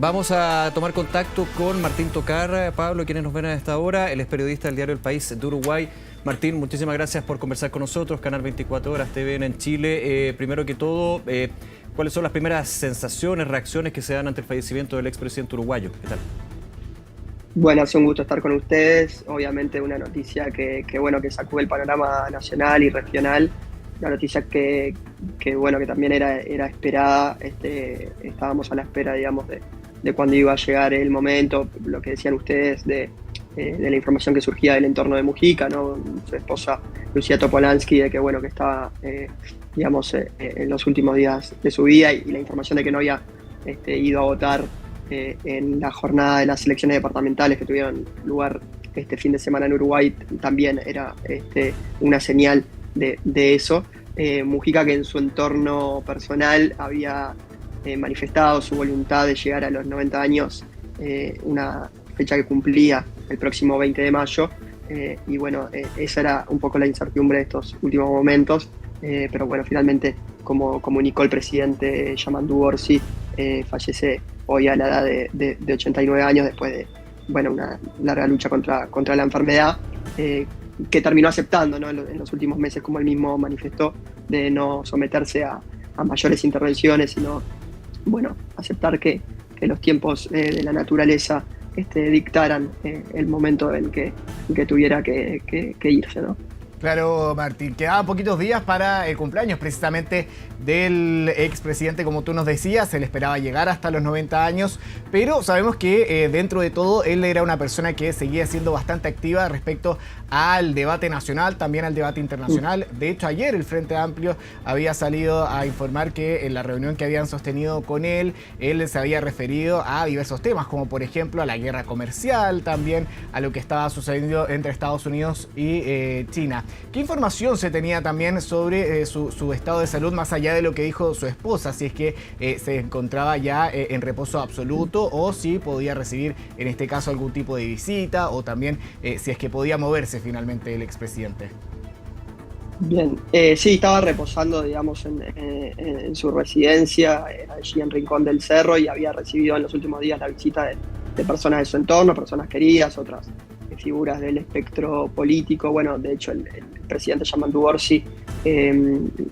Vamos a tomar contacto con Martín Tocar, Pablo, quienes nos ven a esta hora. Él es periodista del diario El País de Uruguay. Martín, muchísimas gracias por conversar con nosotros. Canal 24 Horas TVN en Chile. Primero que todo, ¿cuáles son las primeras sensaciones, reacciones que se dan ante el fallecimiento del expresidente uruguayo? ¿Qué tal? Bueno, es un gusto estar con ustedes. Obviamente una noticia que sacude el panorama nacional y regional. Una noticia que también era esperada. Estábamos a la espera, digamos, de cuándo iba a llegar el momento. Lo que decían ustedes de la información que surgía del entorno de Mujica, ¿no? Su esposa Lucía Topolansky, de que estaba, en los últimos días de su vida, y la información de que no había ido a votar en la jornada de las elecciones departamentales que tuvieron lugar este fin de semana en Uruguay también era una señal de eso. Mujica, que en su entorno personal había manifestado su voluntad de llegar a los 90 años, una fecha que cumplía el próximo 20 de mayo, esa era un poco la incertidumbre de estos últimos momentos, pero bueno, finalmente, como comunicó el presidente Yamandu Orsi, fallece hoy a la edad de 89 años después de una larga lucha contra la enfermedad, que terminó aceptando, ¿no? En los últimos meses, como él mismo manifestó, de no someterse a mayores intervenciones, sino aceptar que los tiempos de la naturaleza dictaran el momento en que tuviera que irse, ¿no? Claro, Martín, quedaban poquitos días para el cumpleaños precisamente del expresidente, como tú nos decías. Se le esperaba llegar hasta los 90 años, pero sabemos que dentro de todo él era una persona que seguía siendo bastante activa respecto al debate nacional, también al debate internacional. De hecho, ayer el Frente Amplio había salido a informar que en la reunión que habían sostenido con él se había referido a diversos temas, como por ejemplo a la guerra comercial, también a lo que estaba sucediendo entre Estados Unidos y China. ¿Qué información se tenía también sobre su estado de salud, más allá de lo que dijo su esposa? Si es que se encontraba ya en reposo absoluto, o si podía recibir en este caso algún tipo de visita, o también si es que podía moverse finalmente el expresidente. Bien, sí, estaba reposando, digamos, en su residencia, allí en Rincón del Cerro, y había recibido en los últimos días la visita de personas de su entorno, personas queridas, otras figuras del espectro político. Bueno, de hecho el presidente Yamandu Orsi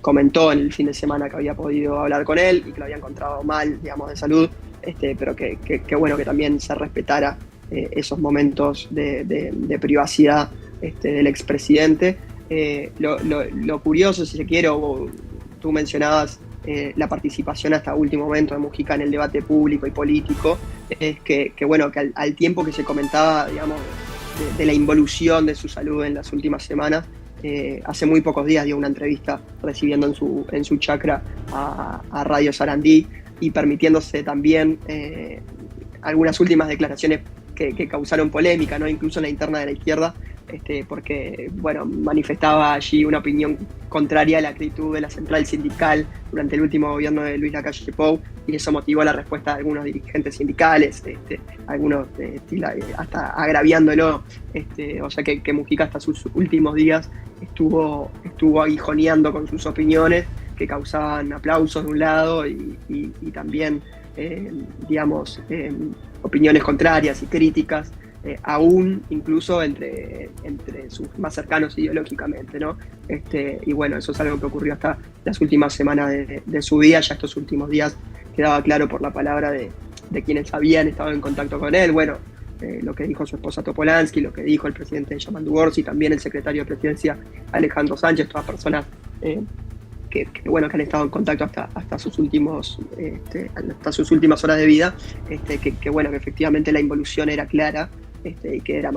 comentó en el fin de semana que había podido hablar con él y que lo había encontrado mal, digamos, de salud, pero que también se respetara esos momentos de privacidad del expresidente. Lo curioso, si se quiere, tú mencionabas la participación hasta último momento de Mujica en el debate público y político, es que al tiempo que se comentaba, digamos, de la involución de su salud en las últimas semanas, hace muy pocos días dio una entrevista recibiendo en su chacra a Radio Sarandí, y permitiéndose también algunas últimas declaraciones que causaron polémica, ¿no? Incluso en la interna de la izquierda, porque manifestaba allí una opinión contraria a la actitud de la central sindical durante el último gobierno de Luis Lacalle Pou, y eso motivó la respuesta de algunos dirigentes sindicales, algunos hasta agraviándolo, o sea que Mujica hasta sus últimos días estuvo aguijoneando con sus opiniones, que causaban aplausos de un lado y también opiniones contrarias y críticas, aún incluso entre sus más cercanos ideológicamente, ¿no? Y bueno, eso es algo que ocurrió hasta las últimas semanas de su vida. Ya estos últimos días quedaba claro por la palabra de quienes habían estado en contacto con él, lo que dijo su esposa Topolansky, lo que dijo el presidente Yamandu Orsi, también el secretario de Presidencia Alejandro Sánchez, todas personas que han estado en contacto hasta sus últimas horas de vida, que efectivamente la involución era clara, y que era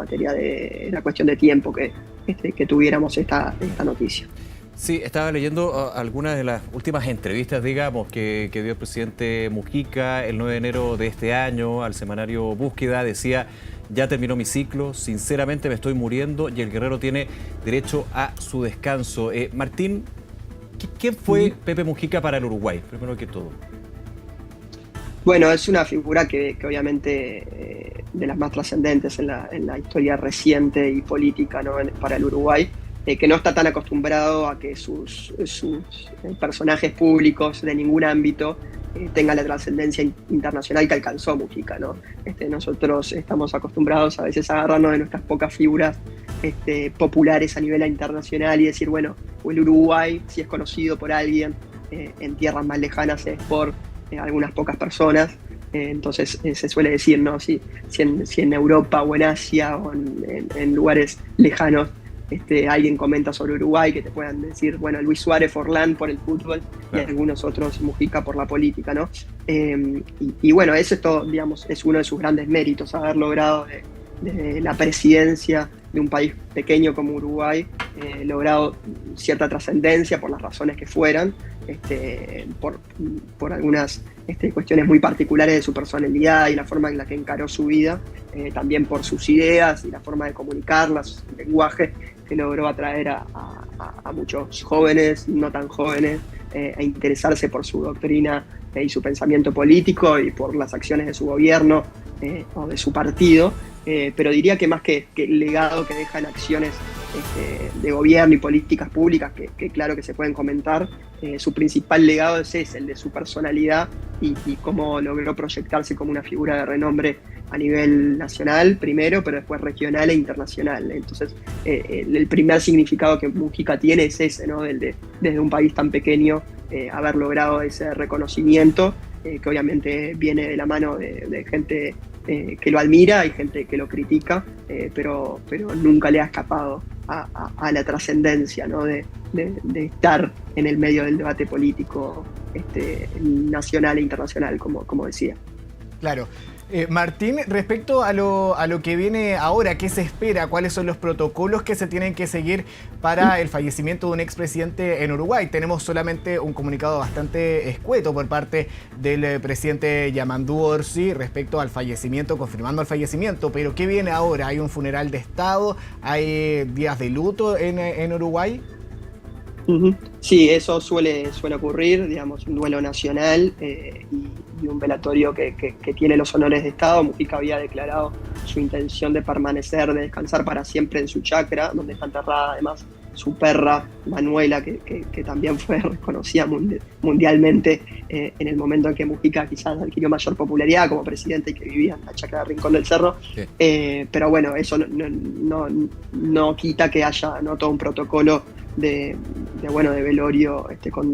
cuestión de tiempo que tuviéramos esta noticia. Sí, estaba leyendo algunas de las últimas entrevistas, digamos, que dio el presidente Mujica el 9 de enero de este año al semanario Búsqueda. Decía: ya terminó mi ciclo, sinceramente me estoy muriendo y el guerrero tiene derecho a su descanso. Martín, ¿quién fue Pepe Mujica para el Uruguay, primero que todo? Bueno, es una figura que obviamente de las más trascendentes en la historia reciente y política, ¿no? Para el Uruguay, que no está tan acostumbrado a que sus personajes públicos de ningún ámbito tenga la trascendencia internacional que alcanzó Mujica, ¿no? Nosotros estamos acostumbrados a veces a agarrarnos de nuestras pocas figuras populares a nivel internacional y decir, bueno, o el Uruguay, si es conocido por alguien, en tierras más lejanas es por algunas pocas personas. Entonces se suele decir, ¿no? Si en Europa o en Asia o en lugares lejanos alguien comenta sobre Uruguay, que te puedan decir, bueno, Luis Suárez Forlán por el fútbol, claro, y algunos otros, Mujica por la política, ¿no? Y bueno, eso es todo, digamos, es uno de sus grandes méritos, haber logrado de la presidencia de un país pequeño como Uruguay, logrado cierta trascendencia por las razones que fueran, por algunas cuestiones muy particulares de su personalidad y la forma en la que encaró su vida, también por sus ideas y la forma de comunicarlas, su lenguaje, que logró atraer a muchos jóvenes, no tan jóvenes, a interesarse por su doctrina y su pensamiento político y por las acciones de su gobierno o de su partido. Pero diría que más que el legado que dejan acciones de gobierno y políticas públicas, que claro que se pueden comentar, su principal legado es ese, el de su personalidad y cómo logró proyectarse como una figura de renombre a nivel nacional primero, pero después regional e internacional. Entonces, el primer significado que Mujica tiene es ese, ¿no? Desde un país tan pequeño, haber logrado ese reconocimiento, que obviamente viene de la mano de gente que lo admira y gente que lo critica, pero nunca le ha escapado a la trascendencia, ¿no? de estar en el medio del debate político nacional e internacional, como decía. Claro. Martín, respecto a lo que viene ahora, ¿qué se espera? ¿Cuáles son los protocolos que se tienen que seguir para el fallecimiento de un expresidente en Uruguay? Tenemos solamente un comunicado bastante escueto por parte del presidente Yamandú Orsi respecto al fallecimiento, confirmando el fallecimiento, pero ¿qué viene ahora? ¿Hay un funeral de Estado? ¿Hay días de luto en Uruguay? Sí, eso suele ocurrir, digamos, un duelo nacional y un velatorio que tiene los honores de Estado. Mujica había declarado su intención de permanecer, de descansar para siempre en su chacra, donde está enterrada además su perra Manuela, que también fue reconocida mundialmente en el momento en que Mujica quizás adquirió mayor popularidad como presidente y que vivía en la chacra de Rincón del Cerro. Sí. Pero bueno, eso no quita que haya todo un protocolo de velorio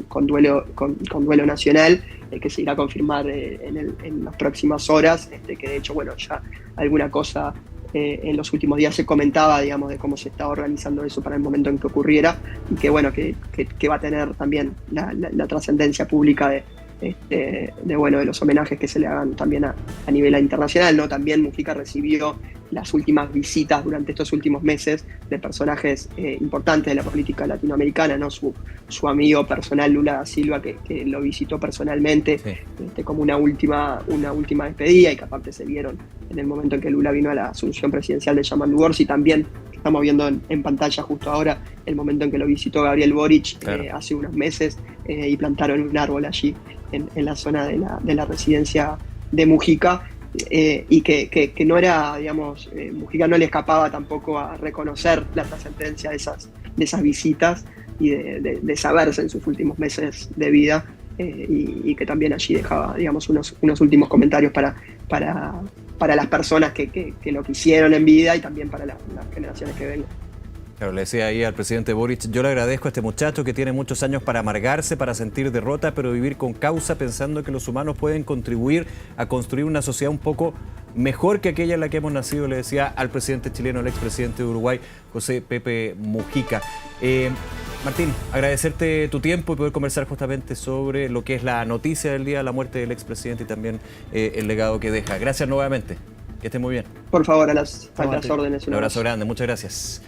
con duelo nacional, que se irá a confirmar en las próximas horas, que de hecho, bueno, ya alguna cosa en los últimos días se comentaba, digamos, de cómo se estaba organizando eso para el momento en que ocurriera, y que bueno, que va a tener también la trascendencia pública de los homenajes que se le hagan también a nivel internacional, ¿no? También Mujica recibió las últimas visitas durante estos últimos meses de personajes importantes de la política latinoamericana, ¿no? Su amigo personal Lula da Silva, que lo visitó personalmente, sí, como una última despedida, y que aparte se vieron en el momento en que Lula vino a la asunción presidencial de Yamandú Orsi. También estamos viendo en pantalla justo ahora el momento en que lo visitó Gabriel Boric, claro, hace unos meses, y plantaron un árbol allí en la zona de la residencia de Mujica. Y que no era, digamos, Mujica no le escapaba tampoco a reconocer la trascendencia de esas visitas y de saberse en sus últimos meses de vida, y que también allí dejaba, digamos, unos últimos comentarios para las personas que lo quisieron en vida y también para las generaciones que vengan. Claro, le decía ahí al presidente Boric, yo le agradezco a este muchacho que tiene muchos años para amargarse, para sentir derrota, pero vivir con causa, pensando que los humanos pueden contribuir a construir una sociedad un poco mejor que aquella en la que hemos nacido, le decía al presidente chileno, el expresidente de Uruguay, José Pepe Mujica. Martín, agradecerte tu tiempo y poder conversar justamente sobre lo que es la noticia del día de la muerte del expresidente y también el legado que deja. Gracias nuevamente, que esté muy bien. Por favor, a las órdenes. Un abrazo grande, muchas gracias.